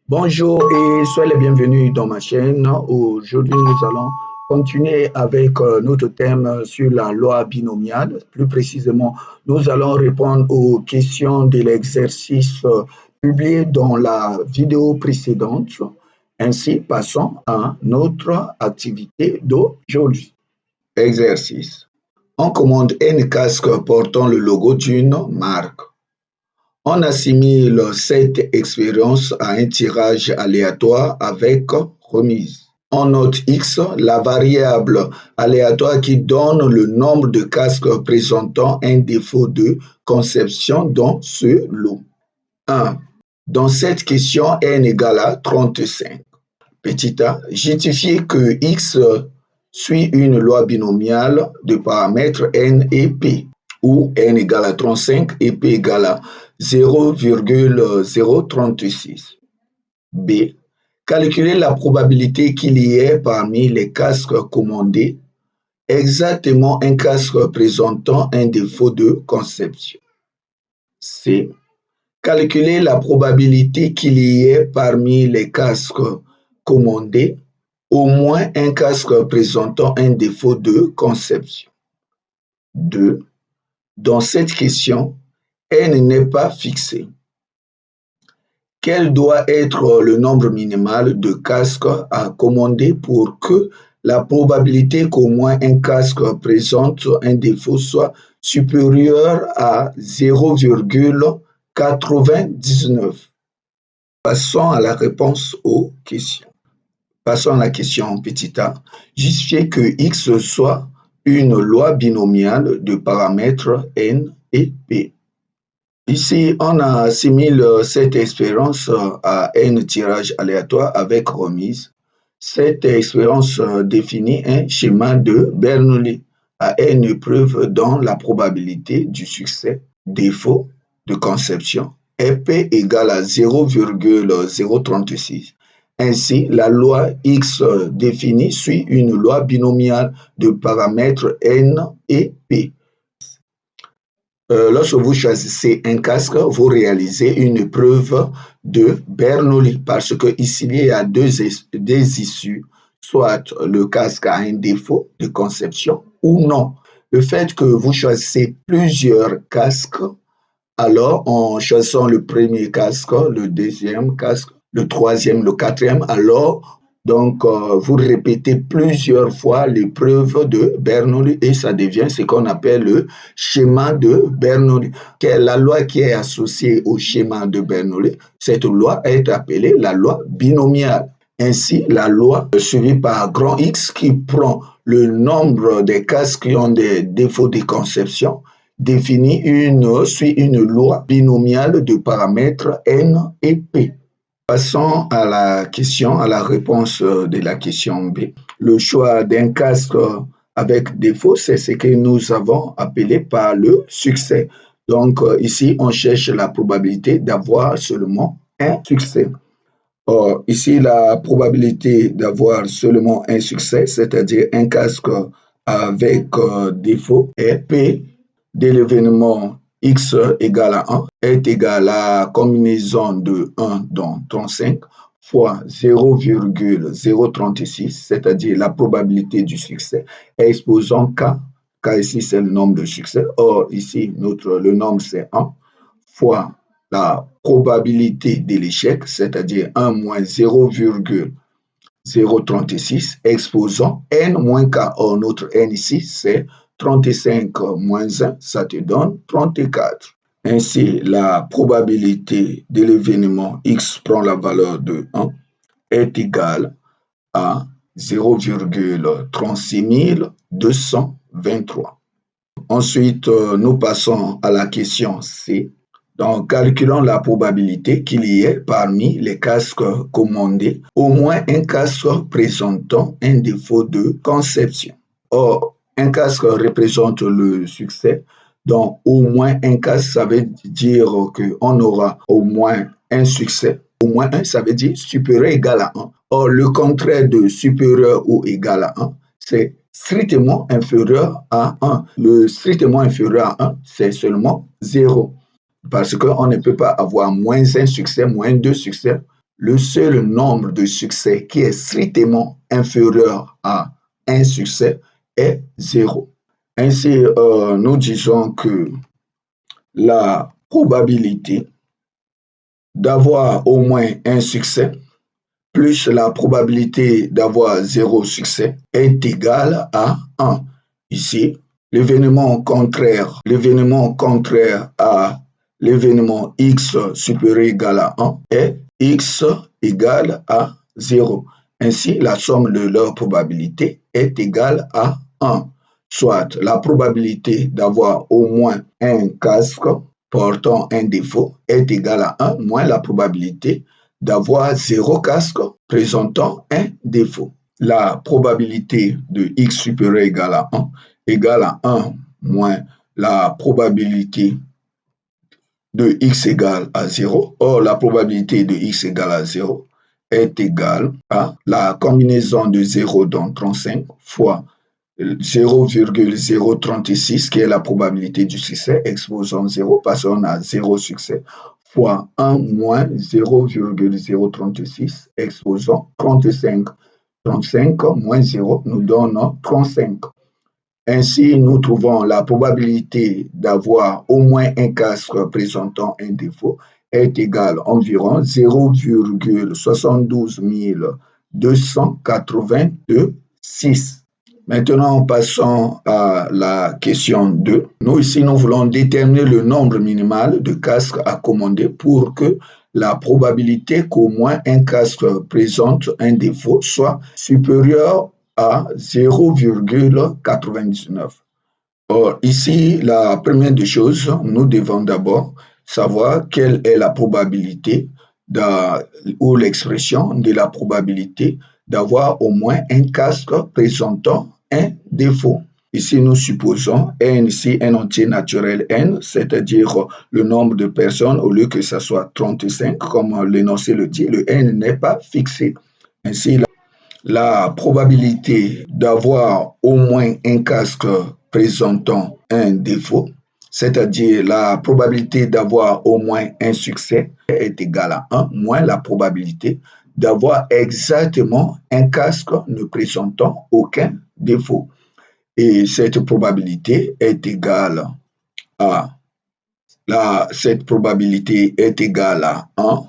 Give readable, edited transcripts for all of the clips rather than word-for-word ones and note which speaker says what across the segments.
Speaker 1: Bonjour et soyez les bienvenus dans ma chaîne. Aujourd'hui, nous allons continuer avec notre thème sur la loi binomiale. Plus précisément, nous allons répondre aux questions de l'exercice publié dans la vidéo précédente. Ainsi, passons à notre activité d'aujourd'hui. Exercice. On commande un casque portant le logo d'une marque. On assimile cette expérience à un tirage aléatoire avec remise. On note X, la variable aléatoire qui donne le nombre de casques présentant un défaut de conception dans ce lot. 1. Dans cette question, n égale à 35. Petit a, justifiez que X suit une loi binomiale de paramètres n et p, où n égale à 35 et p égale à 0,036. B. Calculer la probabilité qu'il y ait parmi les casques commandés exactement un casque présentant un défaut de conception. C. Calculer la probabilité qu'il y ait parmi les casques commandés au moins un casque présentant un défaut de conception. 2. Dans cette question, n n'est pas fixé. Quel doit être le nombre minimal de casques à commander pour que la probabilité qu'au moins un casque présente un défaut soit supérieure à 0,99? Passons à la réponse aux questions. Passons à la question petit a. Justifiez que X soit une loi binomiale de paramètres n et p. Ici, on assimile cette expérience à un tirage aléatoire avec remise. Cette expérience définit un schéma de Bernoulli à une épreuve dont la probabilité du succès, défaut de conception, est P égale à 0,036. Ainsi, la loi X définie suit une loi binomiale de paramètres n et p. Lorsque vous choisissez un casque, vous réalisez une épreuve de Bernoulli parce que ici il y a deux issues, soit le casque a un défaut de conception ou non. Le fait que vous choisissez plusieurs casques, alors en choisissant le premier casque, le deuxième casque, le troisième, le quatrième, alors donc, vous répétez plusieurs fois l'épreuve de Bernoulli et ça devient ce qu'on appelle le schéma de Bernoulli. La loi qui est associée au schéma de Bernoulli, cette loi est appelée la loi binomiale. Ainsi, la loi suivie par grand X qui prend le nombre des casques qui ont des défauts de conception suit une loi binomiale de paramètres n et p. Passons à la réponse de la question B. Le choix d'un casque avec défaut, c'est ce que nous avons appelé par le succès. Donc, ici, on cherche la probabilité d'avoir seulement un succès. Or, ici, la probabilité d'avoir seulement un succès, c'est-à-dire un casque avec défaut, est P de l'événement X égale à 1 est égal à la combinaison de 1 dans 35 fois 0,036, c'est-à-dire la probabilité du succès, exposant K, K ici c'est le nombre de succès, or ici le nombre c'est 1, fois la probabilité de l'échec, c'est-à-dire 1 moins 0,036, exposant N moins K, or notre N ici c'est 35 moins 1, ça te donne 34. Ainsi, la probabilité de l'événement X prend la valeur de 1 est égale à 0,36223. Ensuite, nous passons à la question C. Donc, calculons la probabilité qu'il y ait parmi les casques commandés au moins un casque présentant un défaut de conception. Or, un casque représente le succès, donc au moins un casque, ça veut dire qu'on aura au moins un succès. Au moins un, ça veut dire supérieur égal à 1. Or, le contraire de supérieur ou égal à 1, c'est strictement inférieur à 1. Le strictement inférieur à 1, c'est seulement 0. Parce qu'on ne peut pas avoir moins un succès, moins deux succès, le seul nombre de succès qui est strictement inférieur à un succès est 0. Ainsi, nous disons que la probabilité d'avoir au moins un succès plus la probabilité d'avoir 0 succès est égale à 1. Ici, l'événement contraire à l'événement x supérieur ou égal à 1 est x égale à 0. Ainsi, la somme de leurs probabilités est égale à 1. Soit la probabilité d'avoir au moins un casque portant un défaut est égale à 1 moins la probabilité d'avoir 0 casque présentant un défaut. La probabilité de x supérieur ou égal à 1 égale à 1 moins la probabilité de x égale à 0. Or, la probabilité de x égale à 0 est égale à la combinaison de 0 dans 35 fois 0,036 qui est la probabilité du succès exposant 0 parce qu'on a 0 succès fois 1 moins 0,036 exposant 35. 35 moins 0 nous donne 35. Ainsi, nous trouvons la probabilité d'avoir au moins un casque présentant un défaut est égale à environ 0,72 282,6. Maintenant, passons à la question 2. Nous, ici, nous voulons déterminer le nombre minimal de casques à commander pour que la probabilité qu'au moins un casque présente un défaut soit supérieure à 0,99. Or, ici, la première des choses, nous devons d'abord savoir quelle est la probabilité ou l'expression de la probabilité d'avoir au moins un casque présentant un défaut. Ici, nous supposons n, ici un entier naturel n, c'est-à-dire le nombre de personnes, au lieu que ce soit 35, comme l'énoncé le dit, le n n'est pas fixé. Ainsi, la probabilité d'avoir au moins un casque présentant un défaut, c'est-à-dire la probabilité d'avoir au moins un succès est égale à 1 moins la probabilité d'avoir exactement un casque ne présentant aucun défaut. Et cette probabilité est égale à cette probabilité est égale à 1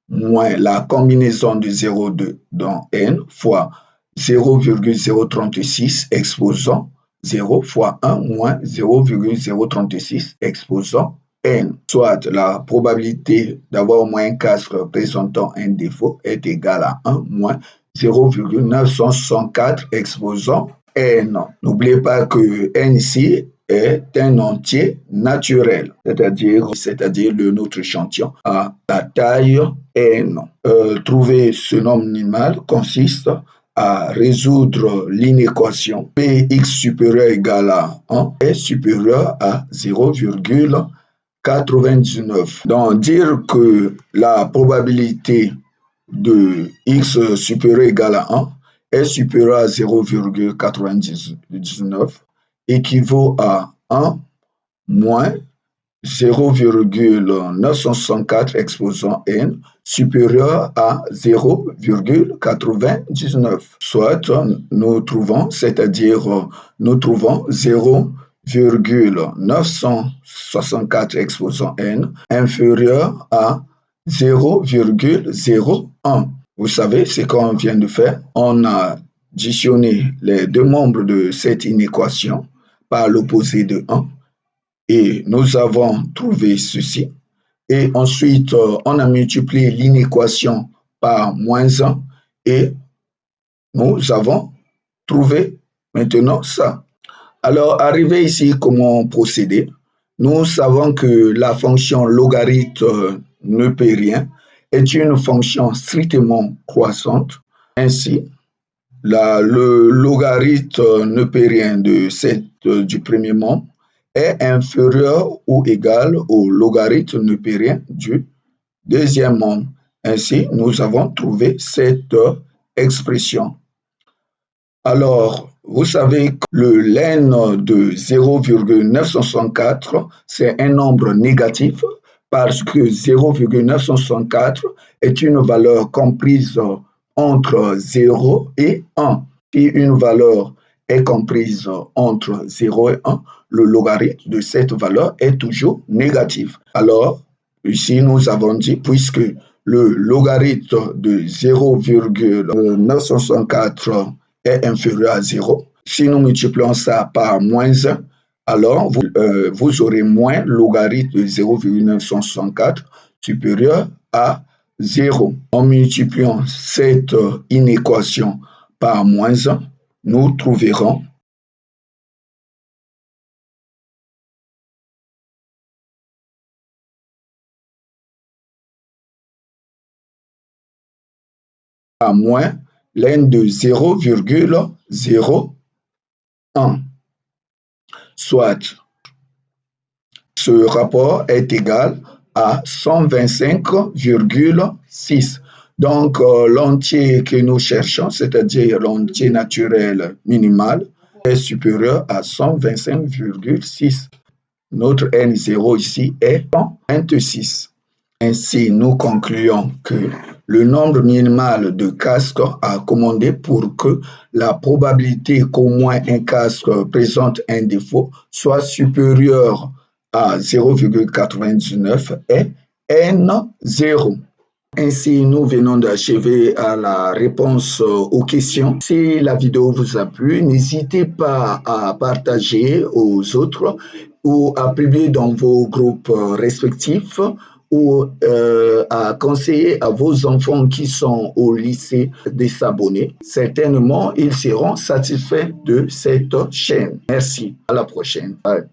Speaker 1: moins la combinaison de 0,2 dans n fois 0,036 exposant 0 fois 1 moins 0,036 exposant n. Soit la probabilité d'avoir au moins un casque présentant un défaut est égale à 1 moins 0,964 exposant n. N'oubliez pas que n ici est un entier naturel, c'est-à-dire notre échantillon à la taille n. Trouver ce nombre minimal consiste à résoudre l'inéquation Px supérieur égal à 1 est supérieur à 0,99. Donc, dire que la probabilité de x supérieur égal à 1 est supérieur à 0,99 équivaut à 1 moins 0,964 exposant n supérieur à 0,99. Soit nous trouvons 0,964 exposant n inférieur à 0,01. Vous savez ce qu'on vient de faire? On a additionné les deux membres de cette inéquation par l'opposé de 1 et nous avons trouvé ceci. Et ensuite, on a multiplié l'inéquation par moins 1 et nous avons trouvé maintenant ça. Alors, arrivé ici, comment procéder? Nous savons que la fonction logarithme neupérien est une fonction strictement croissante. Ainsi, le logarithme neupérien du premier membre est inférieur ou égal au logarithme neupérien du deuxième membre. Ainsi, nous avons trouvé cette expression. Alors, vous savez que le len de 0,964, c'est un nombre négatif parce que 0,964 est une valeur comprise entre 0 et 1. Si une valeur est comprise entre 0 et 1, le logarithme de cette valeur est toujours négatif. Alors, ici, nous avons dit, puisque le logarithme de 0,964 est inférieur à 0, si nous multiplions ça par moins 1, alors vous aurez moins logarithme de 0,964 supérieur à 0. En multipliant cette inéquation par moins 1, nous trouverons à moins l'n de 0,01. Soit ce rapport est égal à 125,6. Donc, l'entier que nous cherchons, c'est-à-dire l'entier naturel minimal, est supérieur à 125,6. Notre N0 ici est 126. Ainsi, nous concluons que le nombre minimal de casques à commander pour que la probabilité qu'au moins un casque présente un défaut soit supérieure à 0,99 est N0. Ainsi, nous venons d'achever à la réponse aux questions. Si la vidéo vous a plu, n'hésitez pas à partager aux autres ou à publier dans vos groupes respectifs ou à conseiller à vos enfants qui sont au lycée de s'abonner. Certainement, ils seront satisfaits de cette chaîne. Merci. À la prochaine. Bye.